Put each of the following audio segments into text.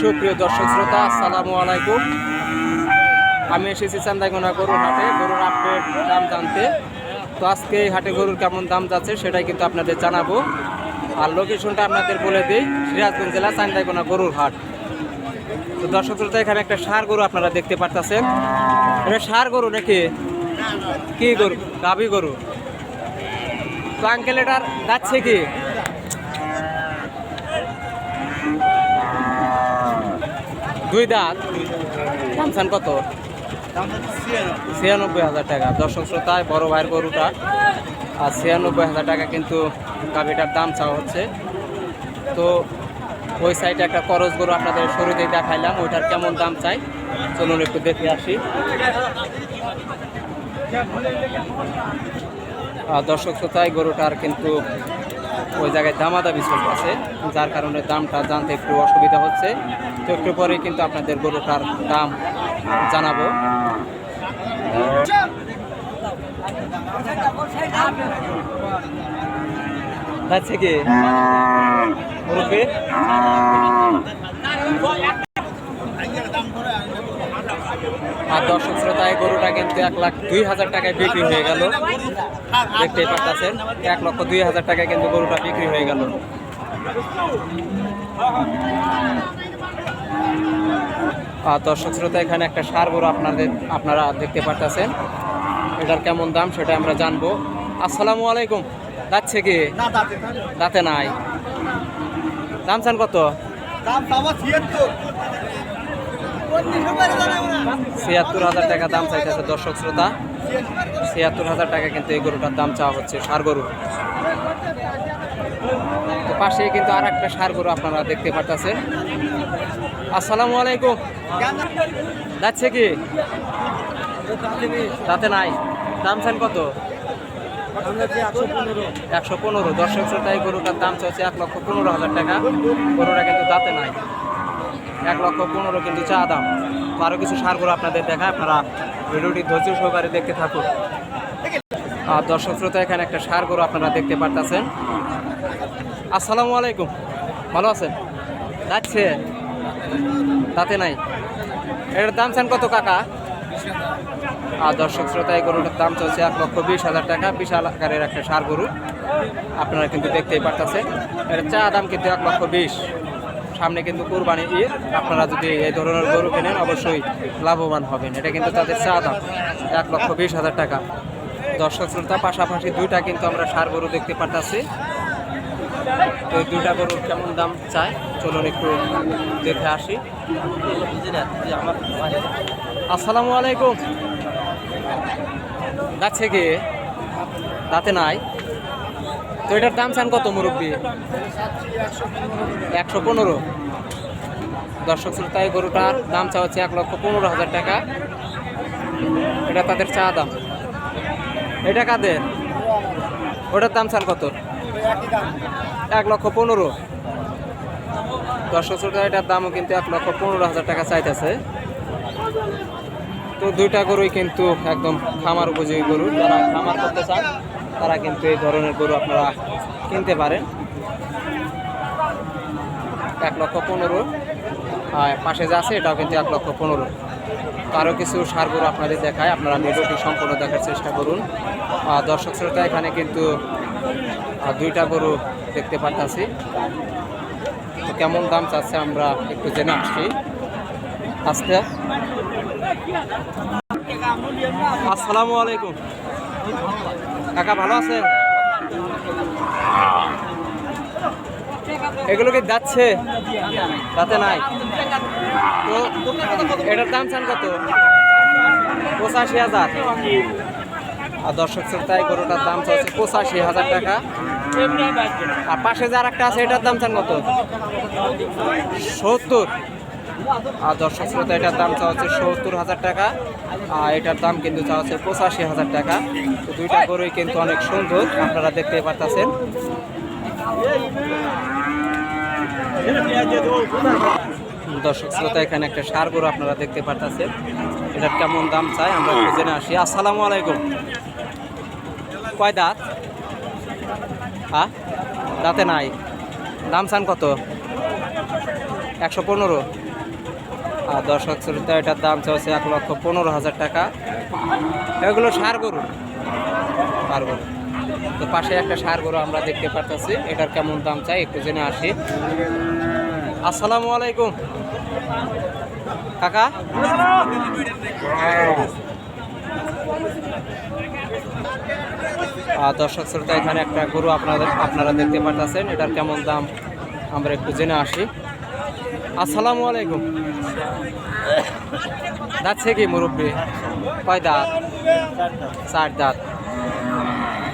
সুপ্রিয় দর্শক শ্রোতা, আসসালামু আলাইকুম। আমি এসেছি চান্দাইকোনা গরুর হাটে গরুর আপডেট দাম জানতে। তো আজকে এই হাটে গরুর কেমন দাম যাচ্ছে সেটাই কিন্তু আপনাদের জানাবো। আর লোকেশনটা আপনাদের বলে দিই, সিরাজগঞ্জ জেলা চান্দাইকোনা গরুর হাট। তো দর্শক শ্রোতা, এখানে একটা ষাঁড় গরু আপনারা দেখতে পারতেছেন। এটা ষাঁড় গরু নাকি কি গরু? গাভী গরু। তো আঙ্কেল এটার যাচ্ছে কি? দুই দাঁত। দাম চান কত? 96,000 টাকা। দর্শক শ্রোতায় বড় ভাইয়ের গরুটা আর 96,000 টাকা কিন্তু গাভীটার দাম চাওয়া হচ্ছে। তো ওই সাইডে একটা করজ গরু আপনাদের শুরুতেই দেখাইলাম, ওইটার কেমন দাম চাই চলুন একটু দেখে আসি। দর্শক শ্রোতায় গরুটার কিন্তু ওই জায়গায় দামাদামি চলতেছে, যার কারণে দামটা জানতে একটু অসুবিধা হচ্ছে। তো একটু পরেই কিন্তু আপনাদের গরুটার দাম জানাবো। যাচ্ছে কি মুরব্বি? আর দর্শক শ্রোতায় গরুটা কিন্তু 1,02,000 টাকায় বিক্রি হয়ে গেল। দেখতেই পাচ্ছেন 1,02,000 টাকায় কিন্তু গরুটা বিক্রি হয়ে গেল। আর দর্শক শ্রোতা, এখানে একটা ষাঁড় গরু আপনারা দেখতে পাচ্ছেন, এটার কেমন দাম সেটা আমরা জানবো। আসসালামু আলাইকুম। যাচ্ছে কি? দাঁতে নাই। দাম চান কত? 76,000 টাকা দাম চাইতেছে দর্শক শ্রোতা। 76,000 টাকা কিন্তু এই গরুটার দাম চাওয়া হচ্ছে, ষাঁড় গরু। তো পাশেই কিন্তু আর একটা ষাঁড় গরু আপনারা দেখতে পাচ্ছেন। আসসালামু আলাইকুম। যাচ্ছে কি? দাঁতে নাই। দাম চান কত? 115। দর্শক শ্রোতা, এই গরুটার দাম চাচ্ছে 1,15,000 টাকা। গরুটা কিন্তু দাঁতে নাই। 1,15,000 কিন্তু চা দাম। আরও কিছু ষাঁড় গরু আপনাদের দেখায়, আপনারা ভিডিওটি ধৈর্য সহকারে দেখতে থাকুন। আর দর্শক শ্রোতা, এখানে একটা ষাঁড় গরু আপনারা দেখতে পারতেছেন। আসসালামু আলাইকুম। ভালো আছেন? যাচ্ছে দাঁতে নাই। এটার দাম চান কত কাকা? আর দর্শক শ্রোতা, এই গরুটার দাম চলছে 1,20,000 টাকা। বিশাল আকারের একটা ষাঁড় গরু আপনারা কিন্তু দেখতেই পারতেছেন। এর চা দাম কিন্তু 1,20,000। সামনে কিন্তু কুরবানি ঈদ, আপনারা যদি এই ধরনের গরু কেনেন অবশ্যই লাভবান হবেন। এটা কিন্তু তাদের চা দাম 1,20,000 টাকা। দর্শক শ্রোতা, পাশাপাশি দুইটা কিন্তু আমরা ষাঁড় গরু দেখতে পারতেছি। তো এই দুইটা গরুর কেমন দাম চাই চলুন একটু দেখে আসি। আসসালামু আলাইকুম। যাচ্ছে কি? দাঁতে নাই। তো এটার দাম চান কত মুরব্বী? 115। দর্শক শ্রোতা, এই গরুটার দাম চা হচ্ছে 1,15,000 টাকা। এটা তাদের চা দাম। এটা কাদের? ওটার দাম চান কত? 1,15,000। দর্শক শ্রোতা, এটার দামও কিন্তু 1,15,000 টাকা চাইতেছে। তো দুইটা গরুই কিন্তু একদম খামার উপযোগী গরু। যারা খামার করতে চান তারা কিন্তু এই ধরনের গরু আপনারা কিনতে পারেন। 1,15,000। আর পাশে যা আছে এটাও কিন্তু 1,15,000। আরও কিছু ষাঁড় গরু আপনাদের দেখায়, আপনারা ভিডিওটি সম্পূর্ণ দেখার চেষ্টা করুন। দর্শক শ্রোতা, এখানে কিন্তু দুইটা গরু দেখতে পাচ্ছি। তো কেমন দাম চাচ্ছে আমরা একটু জেনে আসছি আজকে। আসসালামু আলাইকুম কাকা, ভালো আছেন? এগুলো কি যাচ্ছে? তাতে নাই। তো এটার দাম চান কত? 85,000। আর দর্শক শ্রোতায় গরুটার দাম চাচ্ছে 85,000 টাকা। আর পাশে যার একটা আছে এটার দাম চান কত? 70। আর দর্শক শ্রোতা, এটার দাম চাওয়া হচ্ছে 70,000 টাকা। আর এটার দাম কিন্তু চাওয়া হচ্ছে 85,000 টাকা। তো দুইটা গরুই কিন্তু অনেক সুন্দর, আপনারা দেখতে পারতেছেন। দর্শক শ্রোতা, এখানে একটা ষাঁড় গরু আপনারা দেখতে পারতেছেন, এটার কেমন দাম চাই আমরা একটু জেনে আসি। আসসালামু আলাইকুম। কয় দাঁত? হ্যাঁ, দাঁতে নাই। দাম চান কত? 115। আর দর্শক শ্রোতা এটার দাম চাচ্ছে 1,15,000 টাকা। এগুলো ষাঁড় গরু, ষাঁড় গরু। তো পাশে একটা ষাঁড় গরু আমরা দেখতে পারতেছি, এটার কেমন দাম চাই একটু জেনে আসি। আসসালামু আলাইকুম কাকা। দর্শক শ্রোতা এখানে একটা গরু আপনারা দেখতে পারতেছেন, এটার কেমন দাম আমরা একটু জেনে আসি। আসসালামু আলাইকুম। দাঁতছে কি মুরব্বী? কয় দাঁত? 4 দাঁত।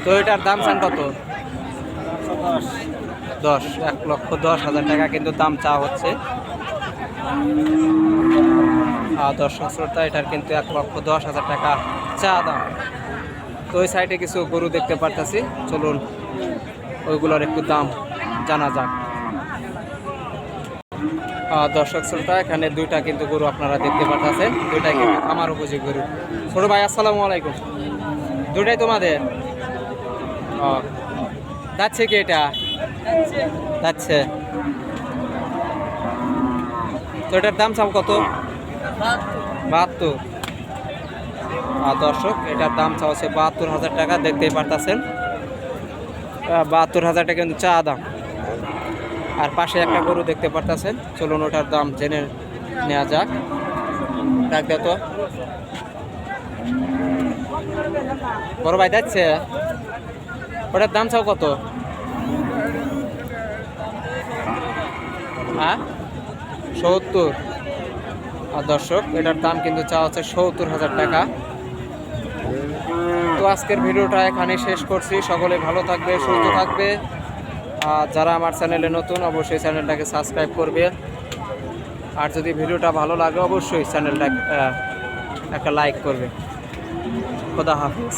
তো এটার দাম চান কত? 10, 1,10,000 টাকা কিন্তু দাম চা হচ্ছে। দর্শক শ্রোতা এটার কিন্তু 1,10,000 টাকা চা দাম। তো ওই সাইডে কিছু গরু দেখতে পারতেছি, চলুন ওইগুলোর একটু দাম জানা যাক। দর্শক শ্রোতা এখানে দুইটা কিন্তু গরু আপনারা দেখতে পাচ্ছেন, দুইটাই কিন্তু আমার উপযোগী গরু। ছোট ভাই আসসালামু আলাইকুম। দুটাই তোমাদের? যাচ্ছে কি এটা? যাচ্ছে। তো এটার দাম চাও কত? 72। দর্শক এটার দাম চাওয়া 72,000 টাকা, দেখতেই পারতেছেন 72,000 টাকা কিন্তু চা দাম। আর পাশে একটা গরু দেখতে পারতেছেন, চলুন ওটার দাম জেনে নেওয়া যাক। ডাক দে তো বড় ভাই, যাচ্ছে। ওটার দাম চাও কত? হ্যাঁ 70। আর দর্শক এটার দাম কিন্তু চা হচ্ছে 70,000 টাকা। তো আজকের ভিডিওটা এখানে শেষ করছি। সকলে ভালো থাকবে, সুস্থ থাকবে। আর যারা আমার চ্যানেলে নতুন অবশ্যই চ্যানেলটাকে সাবস্ক্রাইব করবে। আর যদি ভিডিওটা ভালো লাগে অবশ্যই চ্যানেলটা একটা লাইক করবে। খোদা হাফেজ।